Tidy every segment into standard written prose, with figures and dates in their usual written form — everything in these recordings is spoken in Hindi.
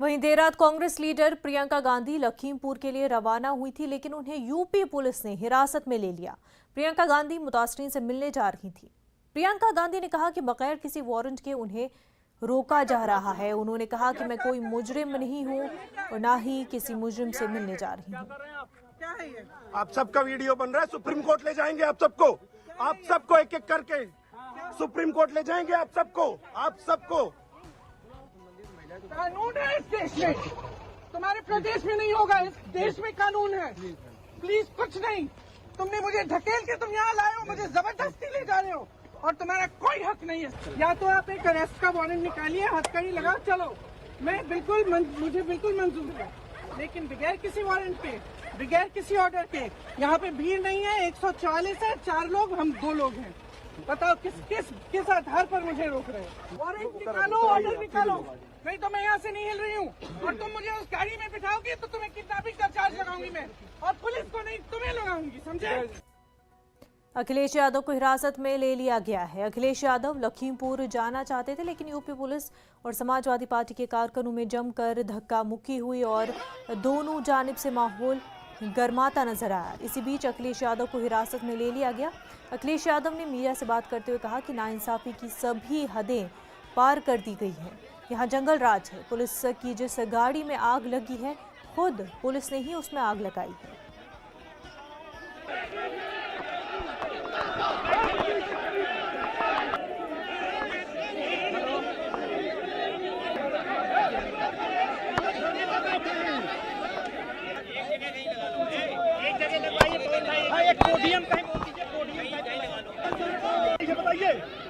वहीं देर रात कांग्रेस लीडर प्रियंका गांधी लखीमपुर के लिए रवाना हुई थी, लेकिन उन्हें यूपी पुलिस ने हिरासत में ले लिया। प्रियंका गांधी मुतासरीन से मिलने जा रही थी। प्रियंका गांधी ने कहा कि बगैर किसी वारंट के उन्हें रोका जा रहा है। उन्होंने कहा कि मैं कोई मुजरिम नहीं हूं और ना ही किसी मुजरिम से मिलने जा रही हूं। आप सबका वीडियो बन रहा है, सुप्रीम कोर्ट ले जाएंगे आप सबको एक एक करके सुप्रीम कोर्ट ले जाएंगे आप सबको। कानून है इस देश में, तुम्हारे प्रदेश में नहीं होगा। इस देश में कानून है। प्लीज कुछ नहीं, तुमने मुझे ढकेल के तुम यहाँ लाए हो, मुझे जबरदस्ती ले जा रहे हो और तुम्हारा कोई हक नहीं है। या तो आप एक अरेस्ट का वारंट निकालिए, हथकड़ी लगाओ, चलो मुझे बिल्कुल मंजूर है, लेकिन बगैर किसी वारंट के, बगैर किसी ऑर्डर के। यहाँ पे भीड़ नहीं है, 144 है, 4 लोग, हम 2 लोग हैं। बताओ किस आधार पर मुझे रोक रहे हो? वारंट निकालो, ऑर्डर निकालो, नहीं तो मैं यहाँ से नहीं हिल रही हूँ। और तुम मुझे उस गाड़ी में बिठाओगे तो तुम्हें किडनैपिंग का चार्ज लगाऊंगी मैं, और पुलिस को नहीं तुम्हें लगाऊंगी, समझे? अखिलेश यादव को हिरासत में ले लिया गया है। अखिलेश यादव लखीमपुर जाना चाहते थे, लेकिन यूपी पुलिस और समाजवादी पार्टी के कारकुनों में जमकर धक्का मुक्की हुई और दोनों जानिब से माहौल गर्माता नजर आया। इसी बीच अखिलेश यादव को हिरासत में ले लिया गया। अखिलेश यादव ने मीडिया से बात करते हुए कहा कि नाइंसाफी की सभी हदें पार कर दी गई हैं। यहाँ जंगल राज है। पुलिस की जिस गाड़ी में आग लगी है, खुद पुलिस ने ही उसमें आग लगाई है।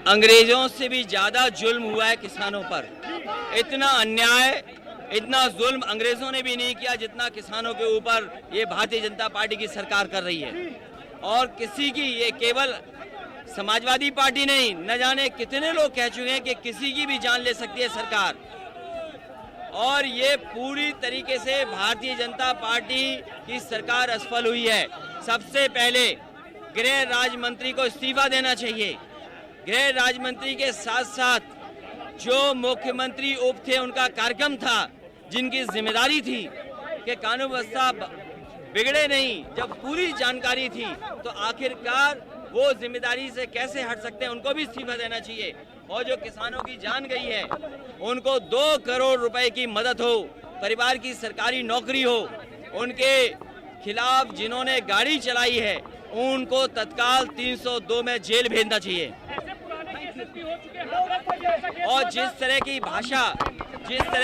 अंग्रेजों से भी ज्यादा जुल्म हुआ है किसानों पर। इतना अन्याय, इतना जुल्म अंग्रेजों ने भी नहीं किया जितना किसानों के ऊपर ये भारतीय जनता पार्टी की सरकार कर रही है। और किसी की, ये केवल समाजवादी पार्टी नहीं, न जाने कितने लोग कह चुके हैं कि किसी की भी जान ले सकती है सरकार। और ये पूरी तरीके से भारतीय जनता पार्टी की सरकार असफल हुई है। सबसे पहले गृह राज्य मंत्री को इस्तीफा देना चाहिए। गृह राज्य मंत्री के साथ साथ जो मुख्यमंत्री उप थे, उनका कार्यक्रम था, जिनकी जिम्मेदारी थी कि कानून व्यवस्था बिगड़े नहीं, जब पूरी जानकारी थी तो आखिरकार वो जिम्मेदारी से कैसे हट सकते हैं, उनको भी इस्तीफा देना चाहिए। और जो किसानों की जान गई है, उनको 2 करोड़ रुपए की मदद हो, परिवार की सरकारी नौकरी हो, उनके खिलाफ जिन्होंने गाड़ी चलाई है उनको तत्काल 302 में जेल भेजना चाहिए। और जिस तरह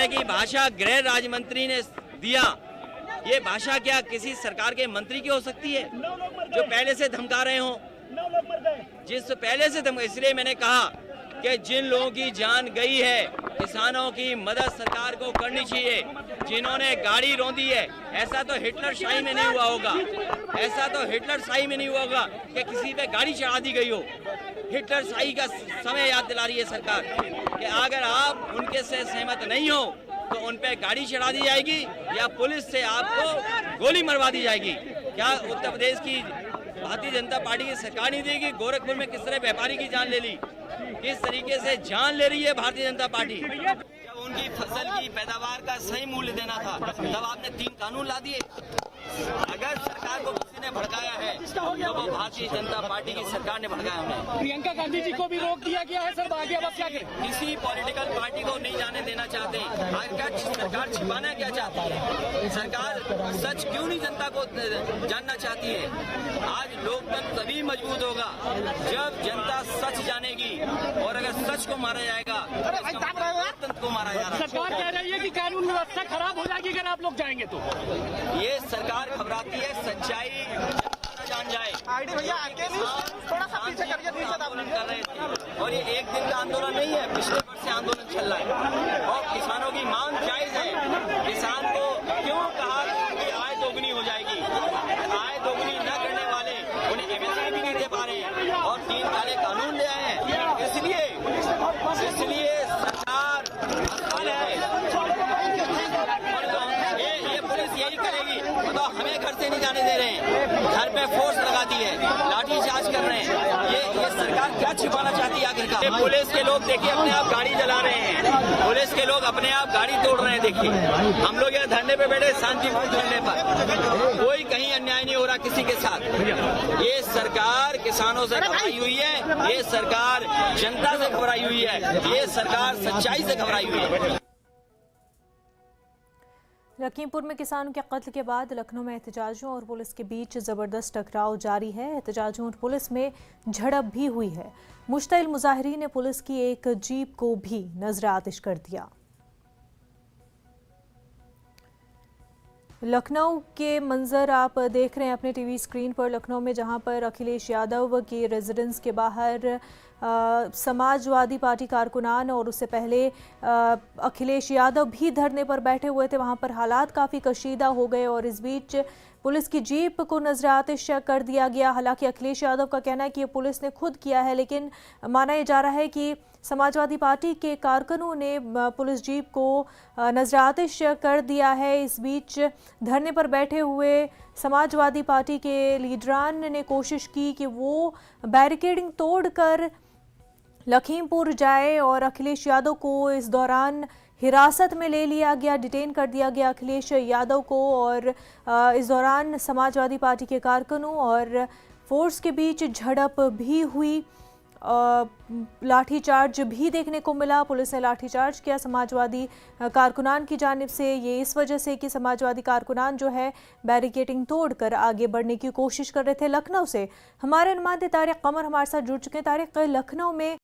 की भाषा गृह राज्य मंत्री ने दिया, ये भाषा क्या किसी सरकार के मंत्री की हो सकती है जो पहले से धमका रहे हो? इसलिए मैंने कहा कि जिन लोगों की जान गई है, किसानों की मदद सरकार को करनी चाहिए। जिन्होंने गाड़ी रौंदी है, ऐसा तो हिटलर शाही में नहीं हुआ होगा, कि किसी पे गाड़ी चढ़ा दी गई हो। हिटलर शाही का समय याद दिला रही है सरकार कि अगर आप उनके से सहमत नहीं हो तो उन पे गाड़ी चढ़ा दी जाएगी या पुलिस से आपको गोली मरवा दी जाएगी। क्या उत्तर प्रदेश की भारतीय जनता पार्टी की सरकार नहीं देगी? गोरखपुर में किस तरह व्यापारी की जान ले ली, किस तरीके से जान ले रही है भारतीय जनता पार्टी। जब उनकी फसल की पैदावार का सही मूल्य देना था, तब आपने 3 कानून ला दिए। अगर सरकार को किसी ने भड़काया है तो वो भारतीय जनता पार्टी की सरकार ने भड़काया हमें। प्रियंका गांधी जी को भी रोक दिया गया है सर, आगे अब क्या करें? किसी पॉलिटिकल पार्टी को नहीं जाने देना चाहते। आखिर सरकार छिपाना क्या चाहती है? सरकार सच क्यों नहीं जनता को जानना चाहती है? आज लोकतंत्र तभी मजबूत होगा जब जनता सच जानेगी, और अगर सच को मारा जाएगा लोकतंत्र को मारा जा रहा है। सरकार कह रही है कि कानून व्यवस्था खराब हो जाएगी अगर आप लोग जाएंगे तो। ये सरकार घबराती है, सच्चाई जान जाए। थोड़ा सा पीछे करिए, आंदोलन कर रहे थे और ये एक दिन का आंदोलन नहीं है, पिछले वर्ष से आंदोलन चल रहा है। और किसानों की मांग जायज है। किसान को क्यों कहा कि आय दोगुनी हो जाएगी? आय दोगुनी न करने वाले उन्हें एमएसपी भी नहीं दे पा रहे हैं और 3 काले कानून ले आए हैं। इसलिए सरकार असफल है। ये पुलिस यही करेगी। बताओ, हमें घर से नहीं जाने दे रहे हैं, घर पे फोर्स लगा दी है, लाठी चार्ज कर रहे हैं। ये सरकार क्या छिपाना चाहती है आखिरकार? पुलिस के लोग देखिए अपने आप गाड़ी जला रहे हैं, पुलिस के लोग अपने आप गाड़ी तोड़ रहे हैं। देखिए हम लोग यहाँ धरने पे बैठे शांतिपूर्ण धरने पर, कोई कहीं अन्याय नहीं हो रहा किसी के साथ। ये सरकार किसानों से घबराई हुई है, ये सरकार जनता से घबराई हुई है, ये सरकार सच्चाई से घबराई हुई है। लखीमपुर में किसानों के कत्ल के बाद लखनऊ में एहतजाजियों और पुलिस के बीच जबरदस्त टकराव जारी है। एहतजाजियों और पुलिस में झड़प भी हुई है। मुश्तइल मुजाहिरीन ने पुलिस की एक जीप को भी नजर आतिश कर दिया। लखनऊ के मंजर आप देख रहे हैं अपने टीवी स्क्रीन पर। लखनऊ में जहां पर अखिलेश यादव के रेजिडेंस के बाहर समाजवादी पार्टी कारकुनान और उससे पहले अखिलेश यादव भी धरने पर बैठे हुए थे, वहां पर हालात काफ़ी कशीदा हो गए और इस बीच पुलिस की जीप को नजर आतिश कर दिया गया। हालांकि अखिलेश यादव का कहना है कि ये पुलिस ने खुद किया है, लेकिन माना यह जा रहा है कि समाजवादी पार्टी के कारकुनों ने पुलिस जीप को नजर आतिश कर दिया है। इस बीच धरने पर बैठे हुए समाजवादी पार्टी के लीडरान ने कोशिश की कि वो बैरिकेडिंग तोड़कर लखीमपुर जाए और अखिलेश यादव को इस दौरान हिरासत में ले लिया गया, डिटेन कर दिया गया अखिलेश यादव को। और इस दौरान समाजवादी पार्टी के कारकुनों और फोर्स के बीच झड़प भी हुई, लाठीचार्ज भी देखने को मिला। पुलिस ने लाठीचार्ज किया समाजवादी कारकुनान की जानिब से। ये इस वजह से कि समाजवादी कारकुनान जो है बैरिकेडिंग तोड़कर आगे बढ़ने की कोशिश कर रहे थे। लखनऊ से हमारे नुमाइंदे तारिक कमर हमारे साथ जुड़ चुके हैं। तारिक, लखनऊ में